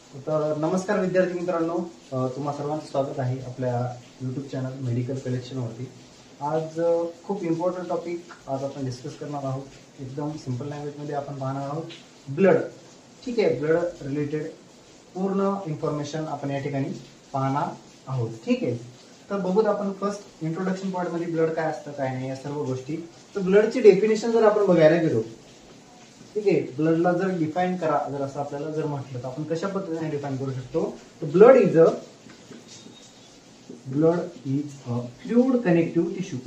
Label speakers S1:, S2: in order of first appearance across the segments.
S1: तर नमस्कार विद्यार्थी मित्रांनो, तुम्हा सर्वांचं स्वागत आहे आपल्या यूट्यूब चॅनल मेडिकल कलेक्शनवरती। आज खूप इम्पॉर्टंट टॉपिक आज आपण डिस्कस करणार आहोत। एकदम सिंपल लँग्वेजमध्ये आपण पाहणार आहोत ब्लड। ठीक आहे, ब्लड रिलेटेड पूर्ण इन्फॉर्मेशन आपण या ठिकाणी पाहणार आहोत। ठीक आहे, तर बघूत आपण फर्स्ट इंट्रोडक्शन पार्ट मध्ये ब्लड काय असतं काय नाही या सर्व गोष्टी। तर ब्लडची डेफिनेशन जर आपण बघायला गेलो, ठीक आहे, ब्लडला जर डिफाइन करा जर असं आपल्याला जर म्हटलं तर आपण कशा पद्धतीने डिफाइन करू शकतो। तर blood is a fluid connective tissue.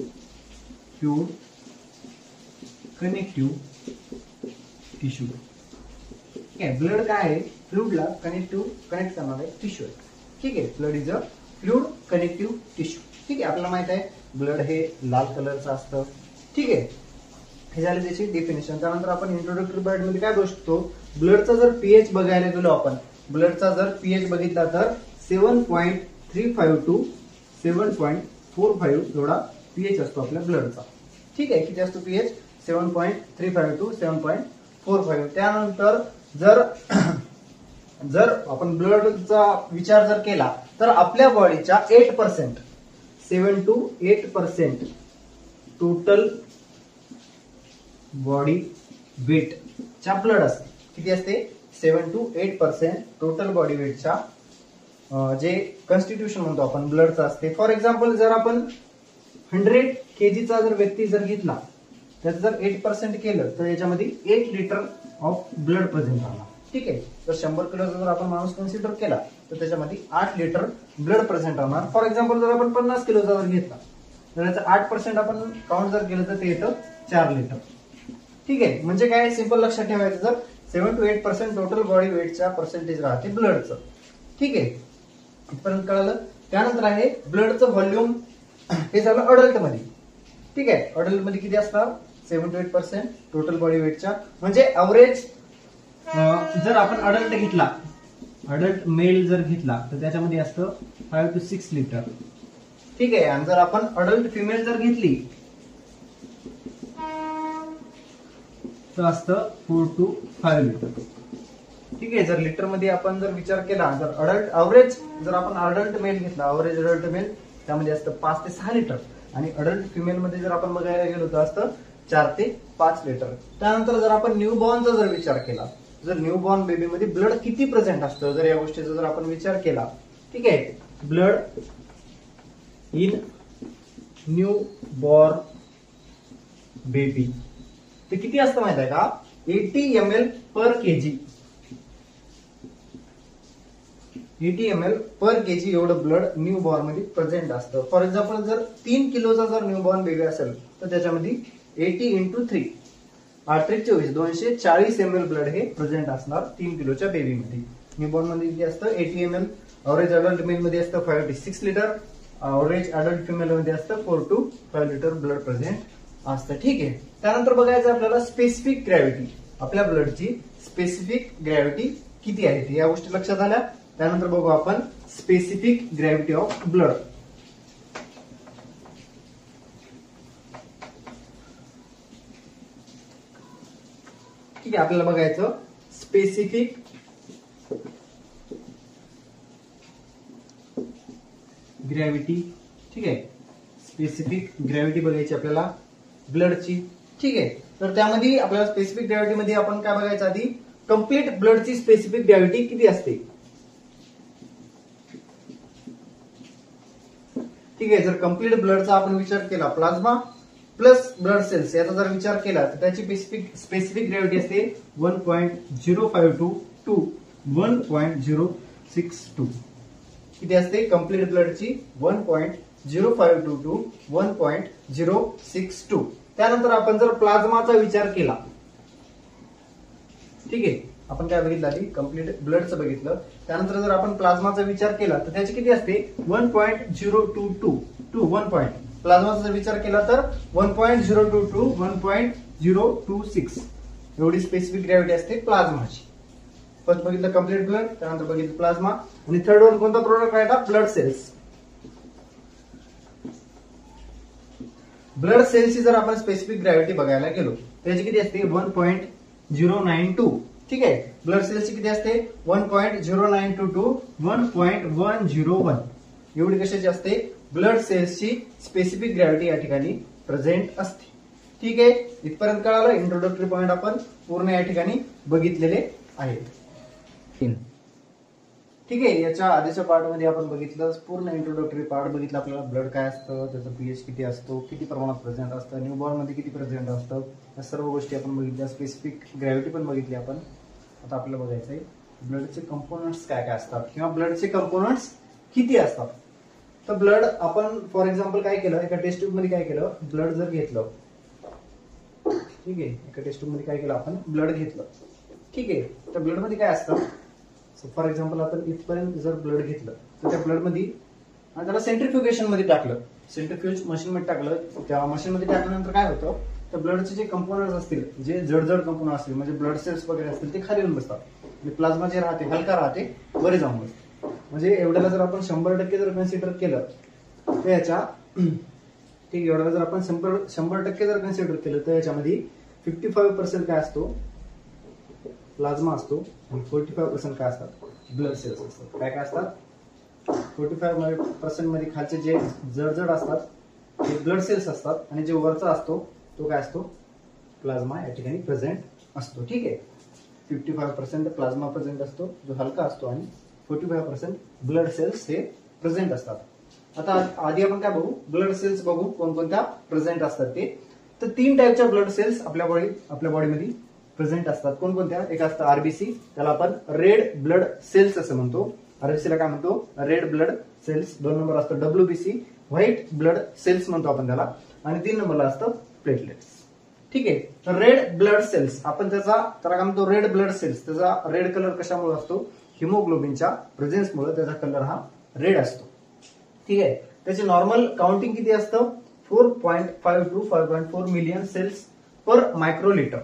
S1: Fluid connective tissue. ठीक आहे, ब्लड काय आहे, फ्लुइडला कनेक्ट करणारे टिश्यू आहे। ठीक आहे, blood is a fluid connective tissue. ठीक आहे, आपल्याला माहित आहे ब्लड हे लाल कलरचं असतं। ठीक आहे, हे झाले त्याची डेफिनेशन। त्यानंतर आपण इंट्रोडक्टरी पार्ट मध्ये काय बघतो, ब्लडचा जर पीएच बघायला गेलो आपण, ब्लडचा जर पीएच बघितला तर 7.35 टू 7.45 एवढा पीएच असतो आपल्या ब्लडचा। ठीक आहे, किती असतो पीएच, 7.35 टू 7.45। त्यानंतर जर आपण ब्लडचा विचार जर केला तर आपल्या बॉडीच्या 8% 7 to 8% टोटल बॉडी वेट च्या ब्लड असते। किती असते, 7 to 8% टोटल बॉडी वेटच्या जे कॉन्स्टिट्यूशन म्हणतो आपण ब्लडचा असते। फॉर एक्झाम्पल जर आपण 100 kg चा जर व्यक्ती जर घेतला, त्याचं जर 8% केलं तर याच्यामध्ये 8 लिटर ऑफ ब्लड प्रेझेंट राहणार। ठीक आहे, तर 100 किलोचा जर आपण माणूस कन्सिडर केला तर त्याच्यामध्ये 8 लिटर ब्लड प्रेझेंट राहणार। फॉर एक्झाम्पल जर आपण 50 किलोचा जर घेतला तर याचं 8% आपण काउंट जर केलं तर ते येतं 4 लिटर। ठीक आहे, म्हणजे काय सिंपल लक्षात ठेवायचं, जर 7 to 8% टोटल बॉडी वेटचा पर्सेंटेज राहते ब्लडचं। ठीक आहे, इथपर्यंत कळलं। त्यानंतर आहे ब्लडचं व्हॉल्यूम, हे झालं अडल्ट मध्ये। ठीक आहे, अडल्ट मध्ये किती असणार, 7 to 8% टोटल बॉडी वेटच्या, म्हणजे ऍव्हरेज जर आपण अडल्ट घेतला, अडल्ट मेल जर घेतला तर त्याच्यामध्ये असतं 5 to 6 लिटर। ठीक आहे, आणि जर आपण अडल्ट फिमेल जर घेतली तर असतं 4 to 5 लिटर। ठीक आहे, जर लिटर मध्ये आपण जर विचार केला, जर अडल्ट ऍव्हरेज जर आपण अडल्ट मेल घेतला, ऍव्हरेज अडल्ट मेल त्यामध्ये असतं 5 ते 6 लिटर, आणि अडल्ट फिमेल मध्ये जर आपण बघायला गेलो तर असतं 4 ते 5 लिटर। त्यानंतर जर आपण न्यूबॉर्नचा जर विचार केला, जर न्यूबॉर्न बेबी मध्ये ब्लड किती प्रेझेंट असतं, जर या गोष्टीचा जर आपण विचार केला, ठीक आहे, ब्लड इन न्यूबॉर्न बेबी ते किती असतं माहित आहे का, 80 ml पर केजी। 80 ml पर केजी एवढं ब्लड न्यूबॉर्न मध्ये प्रेझेंट असतं। फॉर एक्झाम्पल जर 3 किलोचा जर न्यूबॉर्न बेबी असेल तर त्याच्यामध्ये 80 into 3 24 240 ml ब्लड हे प्रेझेंट असणार 3 किलोच्या बेबीमध्ये। न्यूबॉर्न मध्ये किती असतं, 80 ml। ऍव्हरेज अडल्ट मेल मध्ये असतं 5 to 6 litre, average adult female मध्ये असतं 4 to 5 लिटर ब्लड प्रेझेंट असतं। ठीक आहे, त्यानंतर बघायचं आपल्याला स्पेसिफिक ग्रॅव्हिटी, आपल्या ब्लडची स्पेसिफिक ग्रॅव्हिटी किती आहे या गोष्टी लक्षात आल्या। त्यानंतर बघू आपण स्पेसिफिक ग्रॅव्हिटी ऑफ ब्लड। ठीक आहे, आपल्याला बघायचं स्पेसिफिक ग्रॅव्हिटी। ठीक आहे, स्पेसिफिक ग्रॅव्हिटी बघायची आपल्याला ब्लडची। ठीक आहे, तर त्यामध्ये आपल्याला स्पेसिफिक ग्रॅव्हिटी मध्ये आपण काय बघायचं, आधी कंप्लीट ब्लडची स्पेसिफिक ग्रॅव्हिटी किती असते। ठीक आहे, जर कंप्लीट ब्लडचा आपण विचार केला, प्लाझ्मा प्लस ब्लड सेल्स याचा जर विचार केला तर त्याची स्पेसिफिक ग्रॅव्हिटी असते 1.052 टू 1.062। किती असते कंप्लीट ब्लडची, 1.052 टू 1.062। त्यानंतर आपण जर प्लाझ्माचा विचार केला, ठीक आहे, आपण काय बघितलं आधी कंप्लीट ब्लडचं बघितलं, त्यानंतर जर आपण प्लाझ्माचा विचार केला तर त्याची किती असते 1.022 टू 1. प्लाझ्माचा जर विचार केला तर 1.02 टू 1.026 एवढी स्पेसिफिक ग्रॅव्हिटी असते प्लाझ्माची। फर्स्ट बघितलं कंप्लीट ब्लड, त्यानंतर बघितलं प्लाझ्मा, आणि थर्ड वन कोणता प्रोडक्ट आहे, ब्लड सेल्स। ब्लड सेल्सची जर आपण स्पेसिफिक ग्रॅव्हिटी बघायला गेलो त्याची किती असते 1.092 ठीक आहे. ब्लड सेल्सची किती असते 1.0922 1.101 एवढी कशाची असते ब्लड सेल्सची स्पेसिफिक ग्रॅव्हिटी या ठिकाणी प्रेझेंट असते. ठीक आहे. इथपर्यंत कळालं. इंट्रोडक्टरी पॉइंट आपण पूर्ण या ठिकाणी बघितलेले आहेत. ठीक आहे. याच्या आधीच्या पार्टमध्ये आपण बघितलं पूर्ण इंट्रोडक्टरी पार्ट बघितलं. आपल्याला ब्लड काय असतं, त्याचं पीएच किती असतो, किती प्रमाणात प्रेझेंट असतं, न्यूबॉर्न मध्ये किती प्रेझेंट असतं, या सर्व गोष्टी आपण बघितल्या. स्पेसिफिक ग्रॅव्हिटी पण बघितली आपण. आता आपल्याला बघायचं आहे ब्लडचे कंपोनंट्स काय काय असतात किंवा ब्लडचे कंपोनंट्स किती असतात. तर ब्लड आपण फॉर एक्झाम्पल काय केलं, एका टेस्ट ट्यूब मध्ये काय केलं, ब्लड जर घेतलं, ठीक आहे, एका टेस्ट ट्यूब मध्ये काय केलं आपण, ब्लड घेतलं, ठीक आहे. तर ब्लड मध्ये काय असतं, फॉर एक्झाम्पल आपण इथपर्यंत जर ब्लड घेतलं तर त्या ब्लड मध्ये आणि त्याला सेंट्रिफ्युगेशन मध्ये टाकलं, सेंट्रिफ्युज मशीन मध्ये टाकलं, त्या मशीन मध्ये टाकल्यानंतर काय होतं, तर ब्लडचे जे कंपोनंट असतील, जे जड कंपोनंट असतील, म्हणजे ब्लड सेल्स वगैरे असतील, ते खाली येऊन बसतात. म्हणजे प्लाझ्मा जे राहते हलका राहते, वर जाऊन बसते. म्हणजे एवढ्याला जर आपण 100% जर कन्सिडर केलं तर याच्या, ठीक, एवढ्याला जर आपण 100% जर कन्सिडर केलं तर याच्यामध्ये 55% काय असतो, प्लाझ्मा असतो, आणि 45% काय असतात, ब्लड सेल्स असतात. काय काय असतात, 45% मध्ये खालचे जे जड असतात ते ब्लड सेल्स असतात, आणि जे वरचा असतो तो काय असतो, प्लाझ्मा या ठिकाणी प्रेझेंट असतो. ठीक आहे. 55% प्लाझ्मा प्रेझेंट असतो जो हलका असतो, आणि 45% ब्लड सेल्स हे प्रेझेंट असतात. आता आधी आपण काय बघू, ब्लड सेल्स बघू कोणकोणत्या प्रेझेंट असतात ते. तर 3 टाईपच्या ब्लड सेल्स आपल्या बॉडीमध्ये प्रेझेंट असतात. कोणकोणत्या, एक असतं आरबीसी, त्याला आपण रेड ब्लड सेल्स असं म्हणतो. आरबीसीला काय म्हणतो, रेड ब्लड सेल्स. 2 नंबर असतं डब्ल्यूबीसी, व्हाईट ब्लड सेल्स म्हणतो आपण त्याला. आणि 3 नंबरला असतं प्लेटलेट्स. ठीक आहे. तर रेड ब्लड सेल्स आपण त्याला काय म्हणतो, रेड ब्लड सेल्स. त्याचा रेड कलर कशामुळे असतो, हिमोग्लोबिनच्या प्रेझेन्समुळे त्याचा कलर हा रेड असतो. ठीक आहे. त्याचे नॉर्मल काउंटिंग किती असतं, 4.5 to 5.4 मिलियन सेल्स पर मायक्रोलिटर.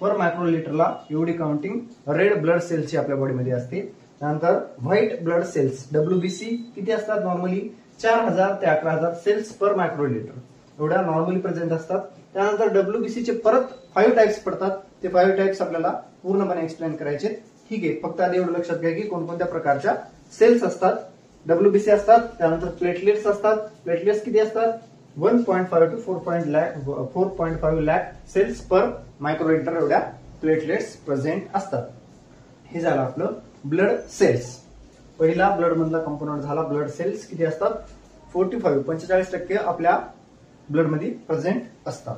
S1: पर मायक्रोलिटरला एवढी काउंटिंग रेड ब्लड सेल्सची आपल्या बॉडीमध्ये असते. त्यानंतर व्हाईट ब्लड सेल्स डब्ल्यूबीसी किती असतात, नॉर्मली 4000 ते 11000 सेल्स पर मायक्रोलिटर एवढ्या नॉर्मली प्रेझेंट असतात. त्यानंतर डब्ल्यूबीसी चे परत 5 टाइप्स पडतात. ते 5 टाइप्स आपल्याला पूर्णपणे एक्सप्लेन करायचे. ठीक आहे. फक्त आधी एवढं लक्षात घ्या की कोणकोणत्या प्रकारच्या सेल्स असतात. डब्ल्यूबीसी असतात, त्यानंतर प्लेटलेट्स असतात. प्लेटलेट्स किती असतात, 1.5 to 4.5 लाख सेल्स पर मायक्रोलिटर एवढ्या प्लेटलेट्स प्रेझेंट असतात. हे झालं आपलं ब्लड सेल्स. पहिला ब्लड मधला कंपोनंट झाला ब्लड सेल्स. किती असतात, 45% आपल्या ब्लड मध्ये प्रेझेंट असतात.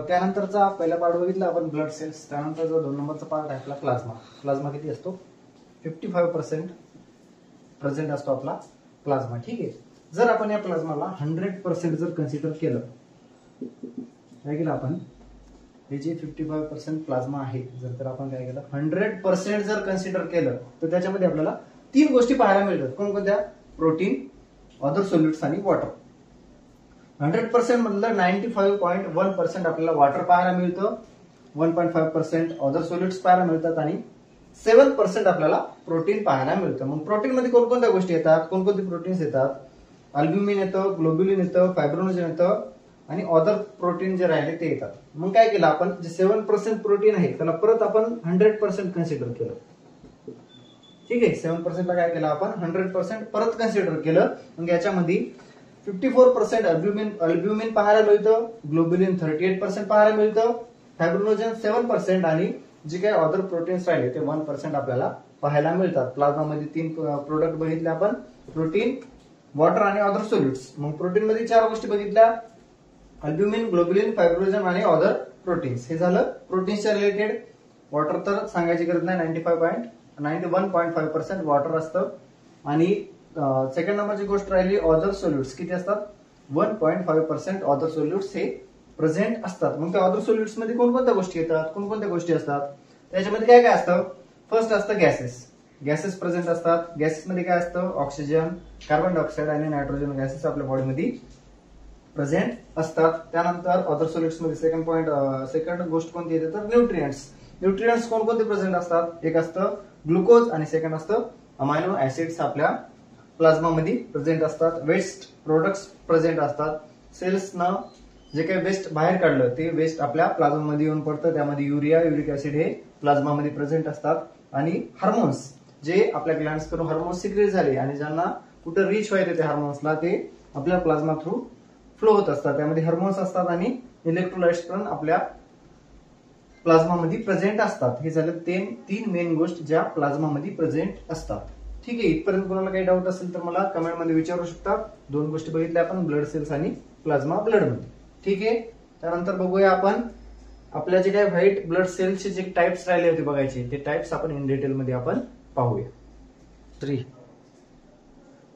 S1: त्यानंतरचा पहिला पार्ट बघितला आपण ब्लड सेल्स. त्यानंतर जो 2 नंबरचा पार्ट आहे आपला प्लाझ्मा. प्लाझ्मा किती असतो, 55% प्रेझेंट असतो आपला प्लाझ्मा. ठीक आहे. जर आपण या प्लाझ्माला 100% जर कन्सिडर केलं, काय केलं आपण, हे जे 55% प्लाझ्मा आहे, जर आपण काय केलं 100% जर कन्सिडर केलं तर त्याच्यामध्ये आपल्याला 3 गोष्टी पाहायला मिळतात. कोणकोणत्या, प्रोटीन, अदर सोल्युट्स आणि वॉटर. 100% मधलं 95.1% आपल्याला वॉटर पाहायला मिळतं, 1.5% अदर सोल्युट्स पाहायला मिळतात, आणि 7% आपल्याला प्रोटीन पाहायला मिळतं. मग प्रोटीन मध्ये कोणकोणत्या गोष्टी येतात, कोणकोणते प्रोटीन्स येतात, अल्ब्युमिन येतं, ग्लोब्युलिन येतं, फायब्रोनोजन येतं, आणि अदर प्रोटीन जे राहिले ते येतात. मग काय केलं आपण, जे 7% प्रोटीन आहे त्याला परत आपण 100% कन्सिडर केलं. ठीक आहे. 7% ला काय केलं आपण, 100% परत कन्सिडर केलं. मग याच्यामध्ये 54% अल्ब्युमिन पाहायला मिळतं, ग्लोब्युलिन 38% पाहायला मिळतं, फायब्रोनोजन 7%, आणि जे काही अदर प्रोटीन्स राहिले ते 1% आपल्याला पाहायला मिळतात. प्लाझ्मा मध्ये 3 प्रोडक्ट बघितले आपण, प्रोटीन, वॉटर आणि अदर सोल्युट्स. मग प्रोटीन मध्ये 4 गोष्टी बघितल्या, अल्ब्युमिन, ग्लोब्युलिन, फायब्रोनोजन आणि अदर प्रोटीन्स. हे झालं प्रोटीन्सच्या रिलेटेड. वॉटर तर सांगायची गरज नाही, 91.5% वॉटर असतं. आणि सेकंड नंबरची गोष्ट राहिली अदर सोल्युट्स. किती असतात, 1.5% अदर सोल्युट्स हे प्रेझेंट असतात. मग त्या अदर सोल्युट्स मध्ये कोणकोणत्या गोष्टी येतात, कोणकोणत्या गोष्टी असतात, त्याच्यामध्ये काय काय असतं. फर्स्ट असतं गॅसेस प्रेझेंट असतात. गॅसेस मध्ये काय असतं, ऑक्सिजन, कार्बन डायऑक्साईड आणि नायट्रोजन गॅसेस आपल्या बॉडीमध्ये प्रेझेंट असतात. त्यानंतर अदर सोल्युट्स मध्ये सेकंड गोष्ट कोणती येते, तर न्यूट्रिएंट्स कोणकोणते प्रेझेंट असतात, एक असतं ग्लुकोज, आणि सेकंड असतं अमायनो ऍसिड्स आपल्या प्लाझ्मा मध्ये प्रेझेंट असतात. वेस्ट प्रोडक्ट्स प्रेझेंट असतात. सेल्सना जे काही वेस्ट बाहेर काढलं ते वेस्ट आपल्या प्लाझ्मामध्ये येऊन पडतं. त्यामध्ये युरिया, युरिक ऍसिड हे प्लाझ्मामध्ये प्रेझेंट असतात. आणि हार्मोन्स जे आपल्या ग्लँड्स कडून हार्मोन्स सिक्रेट झाले आणि ज्यांना कुठं रीच व्हायचे ते हार्मोन्सला ते आपल्या प्लाझ्मा थ्रू फ्लो होत असतात. त्यामध्ये हार्मोन्स असतात आणि इलेक्ट्रोलाइट्स पण आपल्या प्लाझ्मामध्ये प्रेझेंट असतात. हे झालं तीन मेन गोष्ट ज्या प्लाझ्मामध्ये प्रेझेंट असतात. ठीक आहे, इथपर्यंत कोणाला काही डाऊट असेल तर मला कमेंटमध्ये विचारू शकता. 2 गोष्टी बघितल्या आपण, ब्लड सेल्स आणि प्लाझ्मा ब्लड मध्ये. ठीक आहे, त्यानंतर बघूया आपण आपल्या जे काही व्हाईट ब्लड सेल्सचे जे टाइप्स राहिले होते बघायचे, ते टाइप्स आपण इन डिटेल मध्ये आपण पाहूया. 3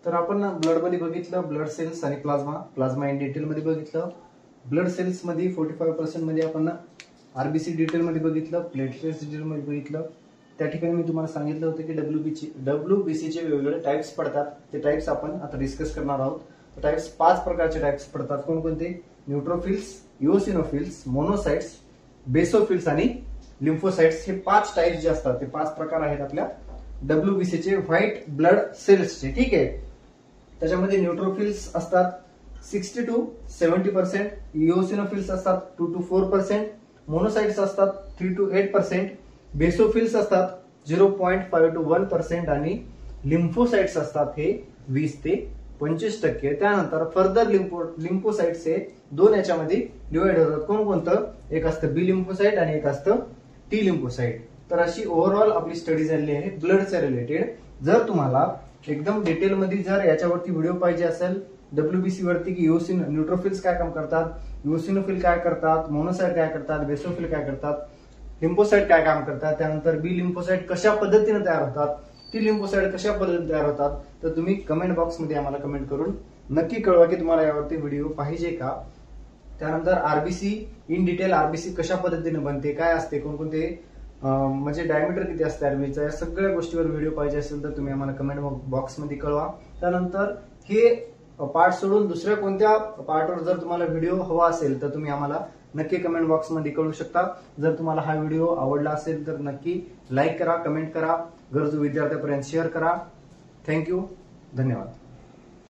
S1: तर आपण ब्लड मध्ये बघितलं ब्लड सेल्स आणि प्लाझ्मा इन डिटेल मध्ये बघितलं. ब्लड सेल्स मध्ये 45% मध्ये आपण आरबीसी डिटेल मध्ये बघितलं, प्लेटलेट्स डिटेल मध्ये बघितलं. त्या ठिकाणी मी तुम्हाला सांगितलं होतं की डब्ल्यूबीसीचे वेगवेगळे टाइप्स पडतात. ते टाइप्स आपण आता डिस्कस करणार आहोत. टाइप्स 5 प्रकारचे टाइप्स पडतात. कोणकोणते? न्यूट्रोफिल्स, इओसिनोफिल्स, मोनोसाइट्स, बेसोफिल्स आणि लिम्फोसाइट्स. हे 5 टाइप्स जे असतात ते 5 प्रकार आहेत आपल्या डब्ल्यूबीसीचे व्हाईट ब्लड सेल्सचे. ठीक आहे, त्याच्यामध्ये न्यूट्रोफिल्स असतात 60 to 70%, इओसिनोफिल्स असतात 2 to 4%, मोनोसाइट्स असतात 3 to 8%, बेसोफिल्स असतात 0.5 to 1% आणि लिम्फोसाइट्स असतात हे 20 ते 25%. त्यानंतर फर्दर लिम्फोसाइट्स हे 2 याच्यामध्ये डिवाइड होतात. कोणकोणतं? एक असतं बी लिम्फोसाइट आणि एक असतं टी लिम्फोसाइट. तर अशी ओव्हरऑल आपली स्टडी झालेली आहे ब्लडच्या रिलेटेड. जर तुम्हाला एकदम डिटेलमध्ये जर याच्यावरती व्हिडिओ पाहिजे असेल डब्ल्यूबीसी वरती की न्यूट्रोफिल्स काय काम करतात, इओसिनोफिल काय करतात, मोनोसाइट काय करतात, बेसोफिल काय करतात, लिम्फोसाइट काय काम करतात, त्यानंतर बी लिम्फोसाइट कशा पद्धतीने तयार होतात, टी लिम्फोसाइट कशा पद्धतीने तयार होतात, तर तुम्ही कमेंट बॉक्समध्ये आम्हाला कमेंट करून नक्की कळवा की तुम्हाला यावरती व्हिडिओ पाहिजे का. त्यानंतर आरबीसी इन डिटेल, आरबीसी कशा पद्धतीने बनते, काय असते, कोणकोणते म्हणजे डायमीटर किती असते आरबीसीचा, या सगळ्या गोष्टीवर व्हिडिओ पाहिजे असेल तर तुम्ही आम्हाला कमेंट बॉक्समध्ये कळवा. त्यानंतर हे पार्ट सोडून दुसऱ्या कोणत्या पार्टवर जर तुम्हाला व्हिडिओ हवा असेल तर तुम्ही आम्हाला नक्की कमेंट बॉक्समध्ये कळू शकता. जर तुम्हाला हा व्हिडिओ आवडला असेल तर नक्की लाईक करा, कमेंट करा, गरजू विद्यार्थ्यांपर्यंत शेअर करा. थँक्यू, धन्यवाद.